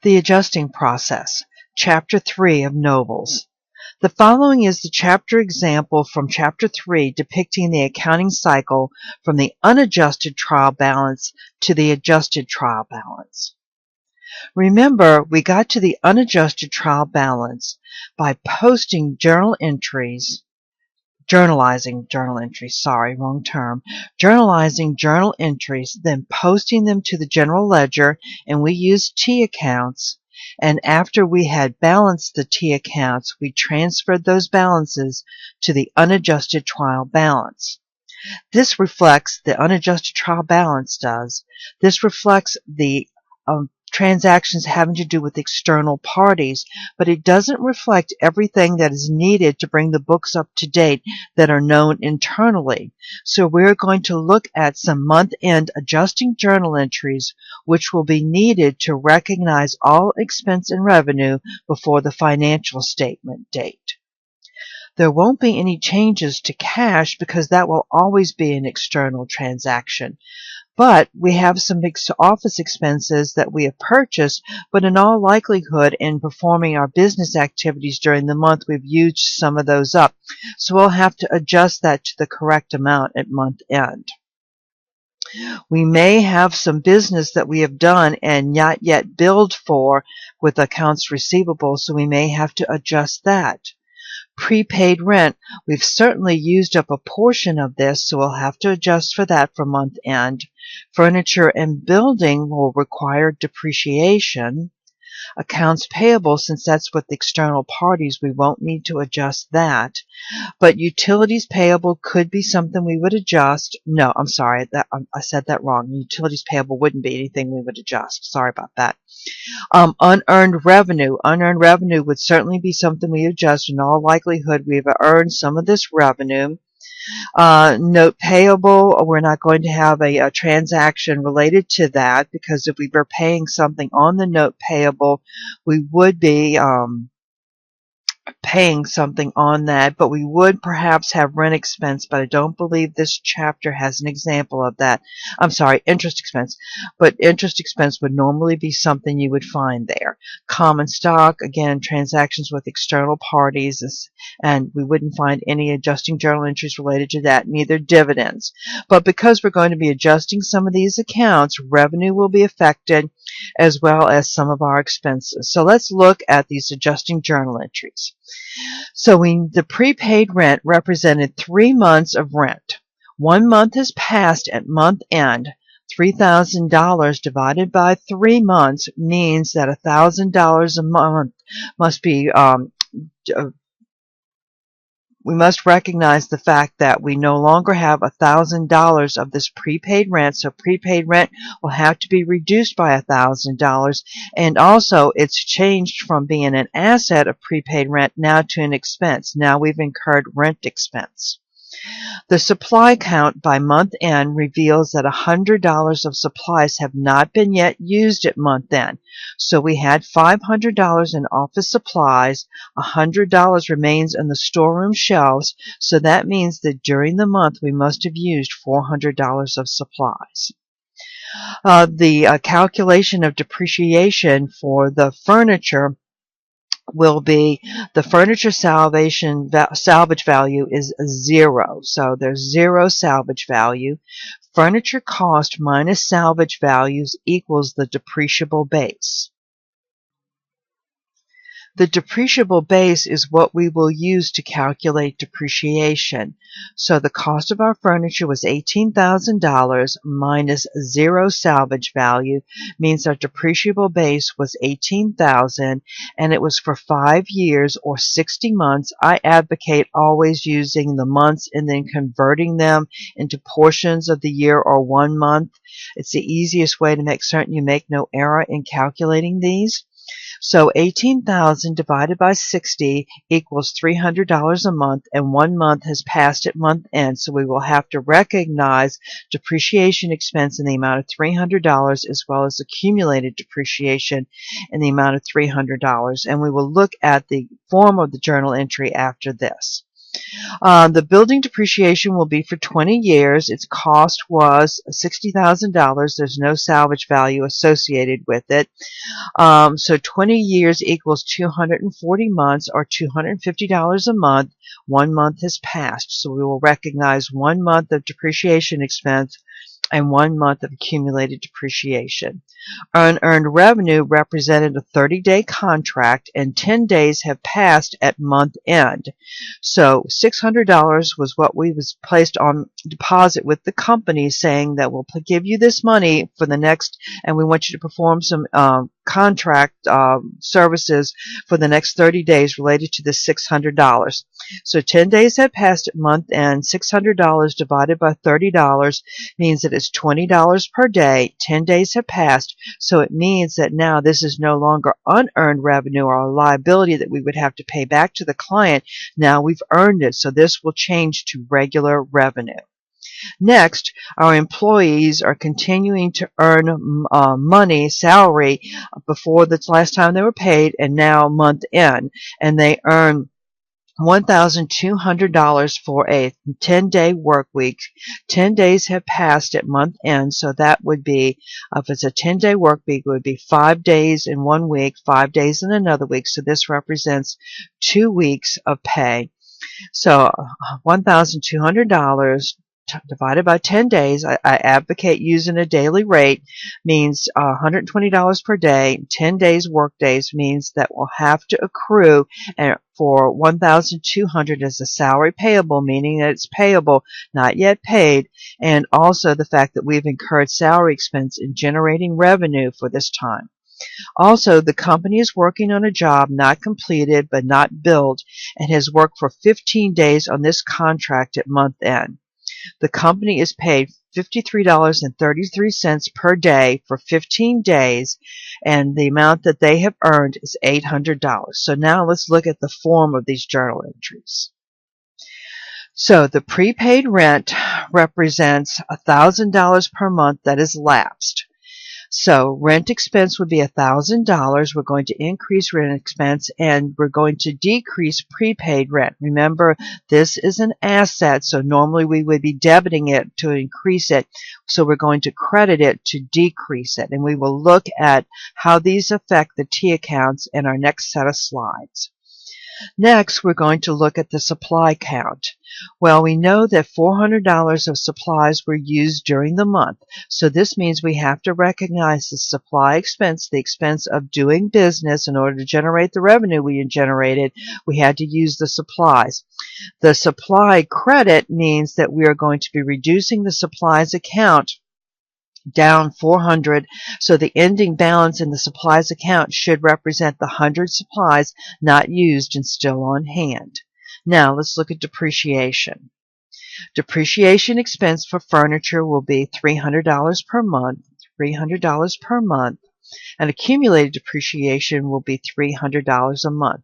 The adjusting process, Chapter 3 of Nobles. The following is the chapter example from Chapter 3 depicting the accounting cycle from the unadjusted trial balance to the adjusted trial balance. Remember, we got to the unadjusted trial balance by posting journalizing journal entries, then posting them to the general ledger, and we used TAccounts. And after we had balanced the TAccounts, we transferred those balances to the unadjusted trial balance. This reflects the unadjusted trial balance This reflects the transactions having to do with external parties, but it doesn't reflect everything that is needed to bring the books up to date that are known internally. So we're going to look at some month-end adjusting journal entries which will be needed to recognize all expense and revenue before the financial statement date. There won't be any changes to cash because that will always be an external transaction. But we have some big office expenses that we have purchased, but in all likelihood in performing our business activities during the month, we've used some of those up. So we'll have to adjust that to the correct amount at month end. We may have some business that we have done and not yet billed for with accounts receivable, so we may have to adjust that. Prepaid rent, we've certainly used up a portion of this, so we'll have to adjust for that for month end. Furniture and building will require depreciation. Accounts payable, since that's with external parties, we won't need to adjust that. But utilities payable could be something we would adjust. No, I'm sorry, I said that wrong. Utilities payable wouldn't be anything we would adjust. Sorry about that. Unearned revenue. Unearned revenue would certainly be something we adjust. In all likelihood, we've earned some of this revenue. Note payable, we're not going to have a transaction related to that, because if we were paying something on the note payable, we would be paying something on that, but we would perhaps have rent expense, but I don't believe this chapter has an example of that. I'm sorry, interest expense, but interest expense would normally be something you would find there. Common stock, again, transactions with external parties, and we wouldn't find any adjusting journal entries related to that, neither dividends. But because we're going to be adjusting some of these accounts, revenue will be affected as well as some of our expenses. So let's look at these adjusting journal entries. So the prepaid rent represented 3 months of rent. 1 month has passed at month end. $3,000 divided by 3 months means that $1,000 a month must be we must recognize the fact that we no longer have $1,000 of this prepaid rent, so prepaid rent will have to be reduced by $1,000, and also it's changed from being an asset of prepaid rent now to an expense. Now we've incurred rent expense. The supply count by month end reveals that $100 of supplies have not been yet used at month end. So we had $500 in office supplies, $100 remains on the storeroom shelves, so that means that during the month we must have used $400 of supplies. The calculation of depreciation for the furniture will be the furniture salvage value is 0. So there's 0 salvage value. Furniture cost minus salvage values equals the depreciable base. The depreciable base is what we will use to calculate depreciation. So the cost of our furniture was $18,000 minus 0 salvage value means our depreciable base was $18,000, and it was for 5 years or 60 months. I advocate always using the months and then converting them into portions of the year or 1 month. It's the easiest way to make certain you make no error in calculating these. So 18,000 divided by 60 equals $300 a month, and 1 month has passed at month end, so we will have to recognize depreciation expense in the amount of $300 as well as accumulated depreciation in the amount of $300, and we will look at the form of the journal entry after this. The building depreciation will be for 20 years. Its cost was $60,000. There's no salvage value associated with it. So 20 years equals 240 months or $250 a month. 1 month has passed, so we will recognize 1 month of depreciation expense and 1 month of accumulated depreciation. Unearned revenue represented a 30-day contract, and 10 days have passed at month end. So $600 was what we was placed on deposit with the company, saying that we'll give you this money for the next, and we want you to perform some contract services for the next 30 days related to this $600. So 10 days have passed at month end. $600 divided by $30 means that it's $20 per day. 10 days have passed, so it means that now this is no longer unearned revenue or a liability that we would have to pay back to the client. Now we've earned it, so this will change to regular revenue. Next, our employees are continuing to earn money, salary, before the last time they were paid and now month end, and they earn $1,200 for a 10-day work week. 10 days have passed at month end, so that would be, if it's a 10-day work week, it would be 5 days in 1 week, 5 days in another week, so this represents 2 weeks of pay. So $1,200 divided by 10 days, I advocate using a daily rate, means $120 per day. 10 days work days means that we'll have to accrue for $1,200 as a salary payable, meaning that it's payable, not yet paid, and also the fact that we've incurred salary expense in generating revenue for this time. Also, the company is working on a job not completed but not billed and has worked for 15 days on this contract at month end. The company is paid $53.33 per day for 15 days, and the amount that they have earned is $800. So now let's look at the form of these journal entries. So the prepaid rent represents $1,000 per month that is lapsed. So rent expense would be $1,000. We're going to increase rent expense and we're going to decrease prepaid rent. Remember, this is an asset, so normally we would be debiting it to increase it. So we're going to credit it to decrease it. And we will look at how these affect the T accounts in our next set of slides. Next, we're going to look at the supply count. Well, we know that $400 of supplies were used during the month, so this means we have to recognize the supply expense, the expense of doing business. In order to generate the revenue we generated, we had to use the supplies. The supply credit means that we are going to be reducing the supplies account down 400, so the ending balance in the supplies account should represent the 100 supplies not used and still on hand. Now let's look at depreciation. Depreciation expense for furniture will be $300 per month, $300 per month, and accumulated depreciation will be $300 a month.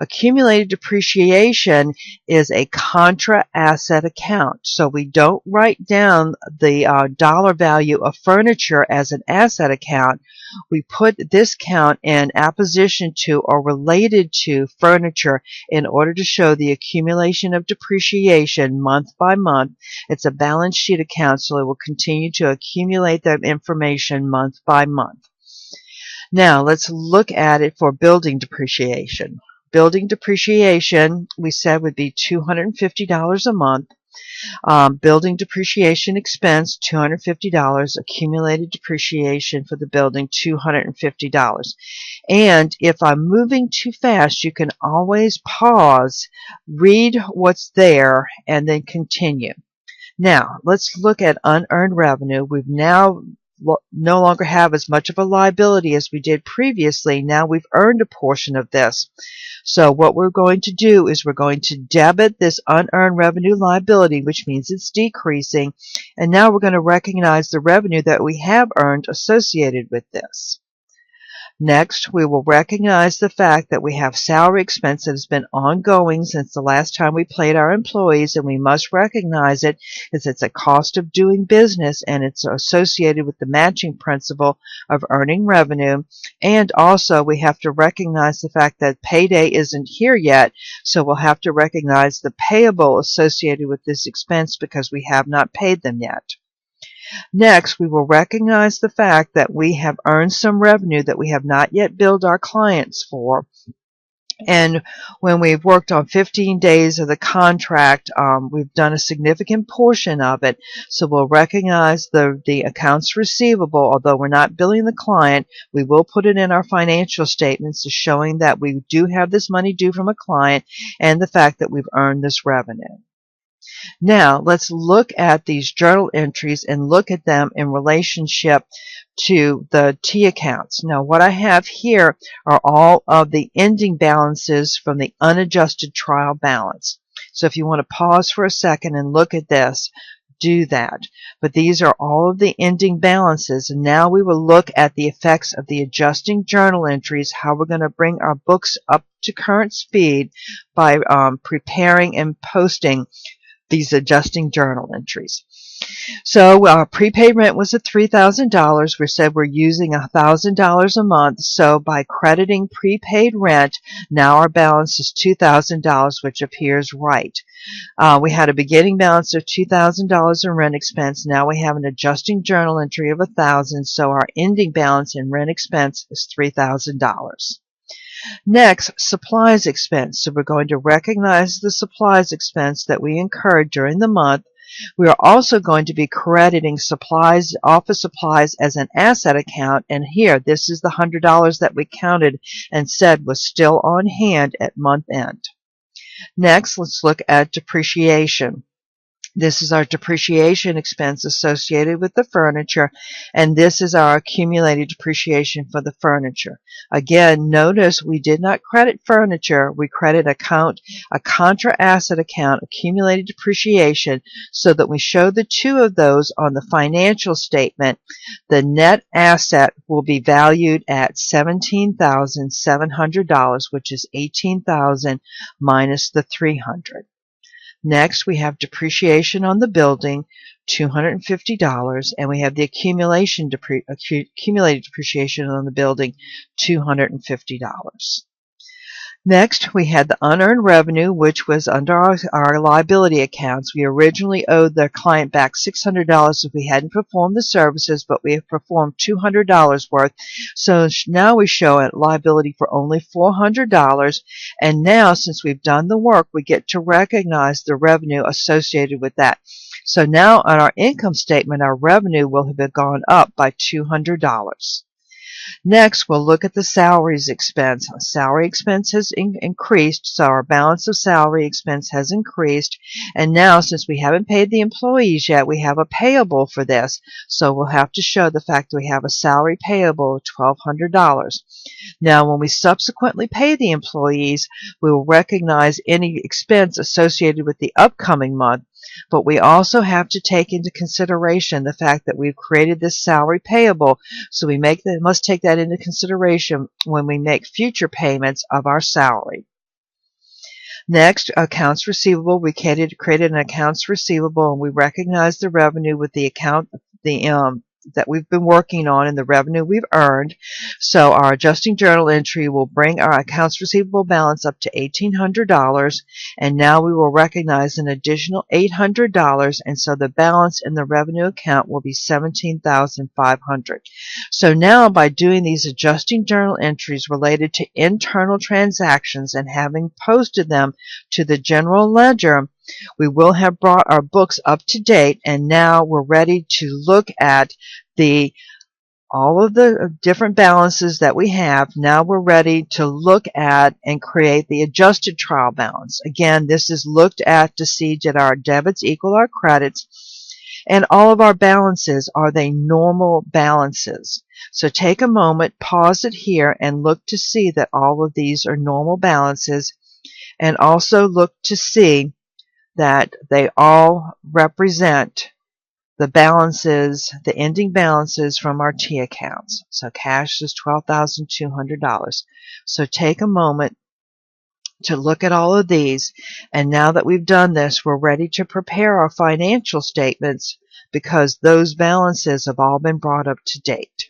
Accumulated depreciation is a contra asset account, so we don't write down the dollar value of furniture as an asset account. We put this count in apposition to or related to furniture in order to show the accumulation of depreciation month by month. It's a balance sheet account, so it will continue to accumulate that information month by month. Now let's look at it for building depreciation. Building depreciation, we said, would be $250 a month. Building depreciation expense, $250. Accumulated depreciation for the building, $250. And if I'm moving too fast, you can always pause, read what's there, and then continue. Now, let's look at unearned revenue. We've now no longer have as much of a liability as we did previously. Now we've earned a portion of this. So what we're going to do is we're going to debit this unearned revenue liability, which means it's decreasing, and now we're going to recognize the revenue that we have earned associated with this. Next, we will recognize the fact that we have salary expense that has been ongoing since the last time we paid our employees, and we must recognize it as it's a cost of doing business, and it's associated with the matching principle of earning revenue. And also, we have to recognize the fact that payday isn't here yet, so we'll have to recognize the payable associated with this expense because we have not paid them yet. Next, we will recognize the fact that we have earned some revenue that we have not yet billed our clients for. And when we've worked on 15 days of the contract, we've done a significant portion of it. So we'll recognize the accounts receivable. Although we're not billing the client, we will put it in our financial statements as showing that we do have this money due from a client and the fact that we've earned this revenue. Now, let's look at these journal entries and look at them in relationship to the T accounts. Now, what I have here are all of the ending balances from the unadjusted trial balance. So if you want to pause for a second and look at this, do that. But these are all of the ending balances, and now we will look at the effects of the adjusting journal entries, how we're going to bring our books up to current speed by preparing and posting these adjusting journal entries. So our prepaid rent was at $3,000. We said we're using $1,000 a month. So by crediting prepaid rent, now our balance is $2,000, which appears right. We had a beginning balance of $2,000 in rent expense. Now we have an adjusting journal entry of $1,000. So our ending balance in rent expense is $3,000. Next, supplies expense. So we're going to recognize the supplies expense that we incurred during the month. We are also going to be crediting supplies, office supplies, as an asset account. And here, this is the $100 that we counted and said was still on hand at month end. Next, let's look at depreciation. This is our depreciation expense associated with the furniture, and this is our accumulated depreciation for the furniture. Again, notice we did not credit furniture. We credit a contra asset account, accumulated depreciation, so that we show the two of those on the financial statement. The net asset will be valued at $17,700, which is $18,000 minus the $300. Next, we have depreciation on the building, $250, and we have the accumulated depreciation on the building, $250. Next, we had the unearned revenue, which was under our liability accounts. We originally owed the client back $600 if we hadn't performed the services, but we have performed $200 worth. So now we show a liability for only $400. And now, since we've done the work, we get to recognize the revenue associated with that. So now on our income statement, our revenue will have gone up by $200. Next, we'll look at the salaries expense. Salary expense has increased, so our balance of salary expense has increased. And now, since we haven't paid the employees yet, we have a payable for this. So we'll have to show the fact that we have a salary payable of $1,200. Now, when we subsequently pay the employees, we will recognize any expense associated with the upcoming month. But we also have to take into consideration the fact that we've created this salary payable, so we must take that into consideration when we make future payments of our salary. Next, accounts receivable. We created an accounts receivable, and we recognize the revenue with the account that we've been working on and the revenue we've earned. So our adjusting journal entry will bring our accounts receivable balance up to $1,800, and now we will recognize an additional $800, and so the balance in the revenue account will be $17,500. So now, by doing these adjusting journal entries related to internal transactions and having posted them to the general ledger, we will have brought our books up to date, and now we're ready to look at all of the different balances that we have. Now we're ready to look at and create the adjusted trial balance. Again, this is looked at to see did our debits equal our credits, and all of our balances, are they normal balances? So take a moment, pause it here, and look to see that all of these are normal balances, and also look to see that they all represent the balances, the ending balances from our T accounts. So cash is $12,200. So take a moment to look at all of these, and now that we've done this, we're ready to prepare our financial statements because those balances have all been brought up to date.